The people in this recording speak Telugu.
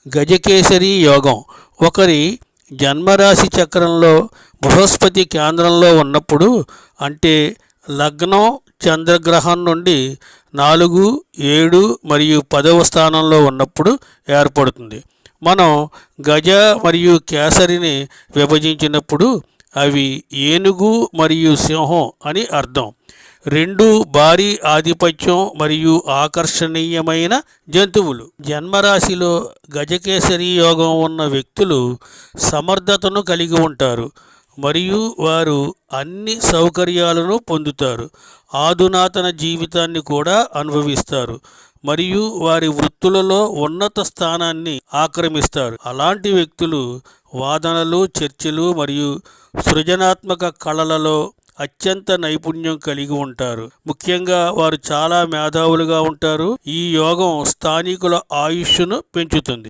గజకేసరి యోగం ఒకరి జన్మరాశి చక్రంలో బృహస్పతి కేంద్రంలో ఉన్నప్పుడు, అంటే లగ్నం చంద్రగ్రహం నుండి 4, 7 మరియు 10వ స్థానంలో ఉన్నప్పుడు ఏర్పడుతుంది. మనం గజ మరియు కేసరిని విభజించినప్పుడు అవి ఏనుగు మరియు సింహం అని అర్థం. రెండు భారీ ఆధిపత్యం మరియు ఆకర్షణీయమైన జంతువులు. జన్మరాశిలో గజకేసరి యోగం ఉన్న వ్యక్తులు సమర్థతను కలిగి ఉంటారు మరియు వారు అన్ని సౌకర్యాలను పొందుతారు. ఆధునాతన జీవితాన్ని కూడా అనుభవిస్తారు మరియు వారి వృత్తులలో ఉన్నత స్థానాన్ని ఆక్రమిస్తారు. అలాంటి వ్యక్తులు వాదనలు, చర్చలు మరియు సృజనాత్మక కళలలో అత్యంత నైపుణ్యం కలిగి ఉంటారు. ముఖ్యంగా వారు చాలా మేధావులుగా ఉంటారు. ఈ యోగం స్థానికుల ఆయుష్ను పెంచుతుంది.